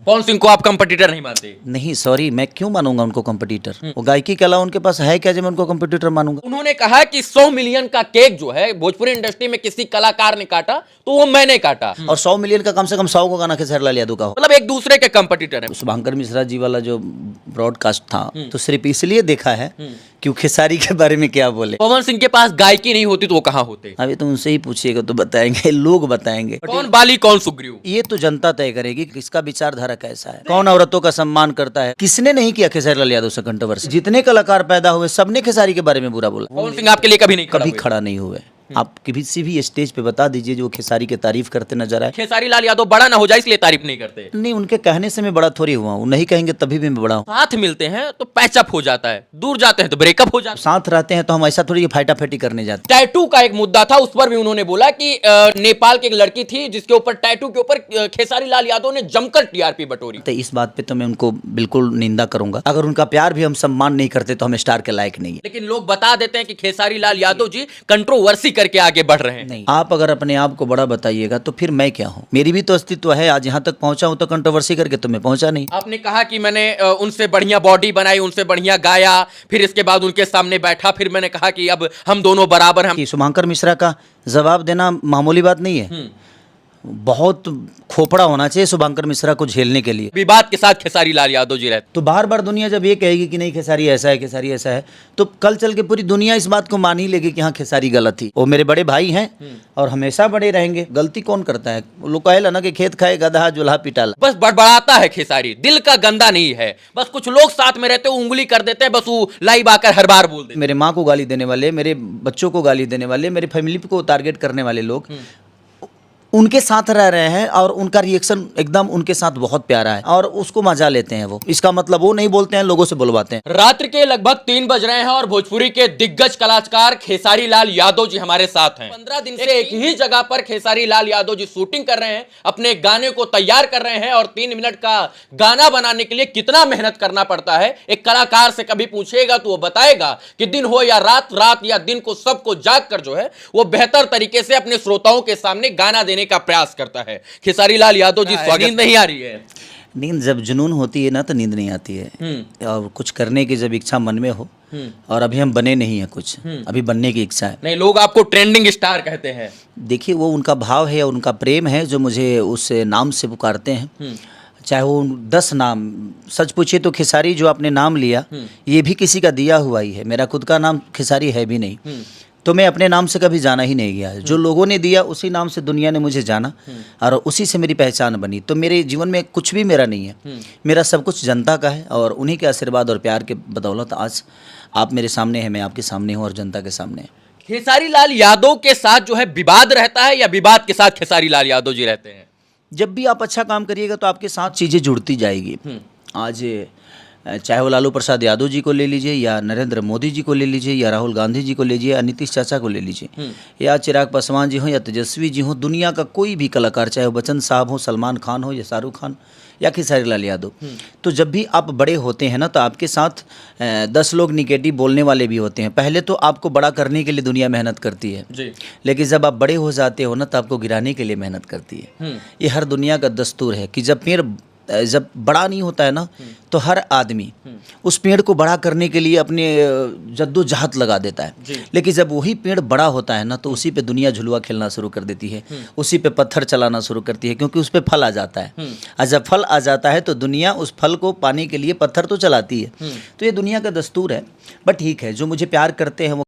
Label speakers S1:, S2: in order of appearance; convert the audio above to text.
S1: पवन सिंह को आप कंपटीटर नहीं मानते?
S2: नहीं सॉरी, मैं क्यों मानूंगा उनको कंपटीटर? वो गायकी के अलावा उनके पास है क्या जो मैं उनको कंपटीटर मानूंगा?
S1: उन्होंने कहा कि 100 मिलियन का केक जो है भोजपुरी इंडस्ट्री में किसी कलाकार ने काटा तो वो मैंने काटा।
S2: और 100 मिलियन का कम से कम 100 को गाना खेसारी लाल यादव का हो।
S1: मतलब एक दूसरे के कंपटीटर है।
S2: शुभंकर मिश्रा जी वाला जो ब्रॉडकास्ट था तो सिर्फ इसलिए देखा है कि वो खेसारी के बारे में क्या बोले।
S1: पवन सिंह के पास गायकी नहीं होती तो वो कहाँ होते?
S2: अभी तो उनसे ही पूछिएगा तो बताएंगे, लोग बताएंगे।
S1: कौन बाली कौन सुग्रीव?
S2: ये तो जनता तय करेगी कि किसका विचारधारा कैसा है, कौन औरतों का सम्मान करता है। किसने नहीं किया खेसारी लाल यादव से कंट्रोवर्सी? जितने कलाकार पैदा हुए सबने खेसारी के बारे में बुरा बोला।
S1: पवन सिंह आपके लिए कभी नहीं
S2: कभी खड़ा नहीं हुए। आप किसी भी स्टेज पे बता दीजिए जो खेसारी की तारीफ करते नजर आए।
S1: खेसारी लाल यादव बड़ा ना हो जाए इसलिए तारीफ नहीं करते?
S2: नहीं, उनके कहने से मैं बड़ा थोड़ी हुआ हूँ, नहीं कहेंगे तभी भी मैं बड़ा हूँ।
S1: साथ मिलते हैं तो पैचअप हो जाता है, दूर जाते हैं तो ब्रेकअप हो जाता है।
S2: साथ रहते हैं तो हम ऐसा थोड़ी फाइटाफाइटी करने जाते।
S1: टैटू का एक मुद्दा था, उस पर भी उन्होंने बोला कि नेपाल की एक लड़की थी जिसके ऊपर टैटू के ऊपर खेसारी लाल यादव ने जमकर टीआरपी बटोरी।
S2: तो इस बात पे तो मैं उनको बिल्कुल निंदा करूंगा। अगर उनका प्यार भी हम सम्मान नहीं करते तो हम स्टार के लायक नहीं है।
S1: लेकिन लोग बता देते हैं कि खेसारी लाल यादव जी कंट्रोवर्सी करके आगे बढ़ रहे हैं।
S2: नहीं, आप अगर अपने आप को बड़ा बताइएगा तो फिर मैं क्या हूँ? मेरी भी तो अस्तित्व है। आज यहाँ तक पहुंचा हूँ तो कंट्रोवर्सी करके तो मैं पहुंचा नहीं।
S1: आपने कहा कि मैंने उनसे बढ़िया बॉडी बनाई, उनसे बढ़िया गाया, फिर इसके बाद उनके सामने बैठा, फिर मैंने कहा कि अब हम दोनों बराबर हैं।
S2: शुभंकर मिश्रा का जवाब देना मामूली बात नहीं है। बहुत खोपड़ा होना चाहिए शुभंकर मिश्रा को झेलने के लिए।
S1: विवाद के साथ खेसारी लाल यादव जी रहते
S2: तो बार बार दुनिया जब ये कहेगी कि नहीं खेसारी ऐसा है, खेसारी ऐसा है, तो कल चल के पूरी दुनिया इस बात को मान ही लेगी कि हाँ खेसारी गलत थी। वो मेरे बड़े भाई हैं और हमेशा बड़े रहेंगे। गलती कौन करता है? लोग कहेला ना कि खेत खाए गधा जुल्हा पिटाला।
S1: बस बड़बड़ाता है खेसारी, दिल का गंदा नहीं है। बस कुछ लोग साथ में रहते हैं, उंगली कर देते हैं, बस वो लाइव आकर हर बार बोल देते।
S2: मेरे माँ को गाली देने वाले, मेरे बच्चों को गाली देने वाले, मेरे फैमिली को टारगेट करने वाले लोग उनके साथ रह रहे हैं और उनका रिएक्शन एकदम उनके साथ बहुत प्यारा है और उसको मजा लेते हैं। वो इसका मतलब वो नहीं बोलते हैं, लोगों से बुलवाते हैं।
S1: रात्रि के लगभग 3 बज रहे हैं और भोजपुरी के दिग्गज कलाकार खेसारी लाल यादव जी हमारे साथ हैं। 15 दिन से एक ही जगह पर खेसारी लाल यादव जी शूटिंग कर रहे हैं, अपने गाने को तैयार कर रहे हैं। और 3 मिनट का गाना बनाने के लिए कितना मेहनत करना पड़ता है एक कलाकार से कभी पूछेगा तो वो बताएगा कि दिन हो या रात, रात या दिन को सबको जाग कर जो है वो बेहतर तरीके से अपने श्रोताओं के सामने गाना देने का प्रयास करता है। खेसारी लाल यादव जी, नींद नहीं आ रही है?
S2: नींद जब जुनून होती है ना तो नींद नहीं आती है। और कुछ करने की जब इच्छा मन में हो, और अभी हम बने नहीं है कुछ, अभी बनने की इच्छा है।
S1: नहीं, लोग आपको ट्रेंडिंग स्टार कहते हैं।
S2: देखिए वो उनका भाव है, उनका प्रेम है जो मुझे उस नाम से पुकारते हैं। चाहे वो 10 नाम, सच पूछिए तो खेसारी जो आपने नाम लिया ये भी किसी का दिया हुआ ही है। मेरा खुद का नाम खेसारी है भी नहीं, तो मैं अपने नाम से कभी जाना ही नहीं गया। जो लोगों ने दिया उसी नाम से दुनिया ने मुझे जाना और उसी से मेरी पहचान बनी। तो मेरे जीवन में कुछ भी मेरा नहीं है, मेरा सब कुछ जनता का है। और उन्हीं के आशीर्वाद और प्यार के बदौलत आज आप मेरे सामने हैं, मैं आपके सामने हूँ और जनता के सामने।
S1: खेसारी लाल यादव के साथ जो है विवाद रहता है या विवाद के साथ खेसारी लाल यादव जी रहते हैं?
S2: जब भी आप अच्छा काम करिएगा तो आपके साथ चीज़ें जुड़ती जाएगी। आज चाहे वो लालू प्रसाद यादव जी को ले लीजिए या नरेंद्र मोदी जी को ले लीजिए या राहुल गांधी जी को ले लीजिए या नीतीश चाचा को ले लीजिए या चिराग पासवान जी हो या तेजस्वी जी हो, दुनिया का कोई भी कलाकार, चाहे वो बच्चन साहब हो, सलमान खान हो या शाहरुख खान या खेसारी लाल यादव, तो जब भी आप बड़े होते हैं ना तो आपके साथ 10 लोग निगेटिव बोलने वाले भी होते हैं। पहले तो आपको बड़ा करने के लिए दुनिया मेहनत करती है जी, लेकिन जब आप बड़े हो जाते हो ना तो आपको गिराने के लिए मेहनत करती है। ये हर दुनिया का दस्तूर है कि जब पेड़ जब बड़ा नहीं होता है ना तो हर आदमी उस पेड़ को बड़ा करने के लिए अपने जद्दोजहद लगा देता है। लेकिन जब वही पेड़ बड़ा होता है ना तो उसी पे दुनिया झुलुआ खेलना शुरू कर देती है, उसी पे पत्थर चलाना शुरू करती है, क्योंकि उस पे फल आ जाता है। और जब फल आ जाता है तो दुनिया उस फल को पाने के लिए पत्थर तो चलाती है। तो ये दुनिया का दस्तूर है। बट ठीक है, जो मुझे प्यार करते हैं वो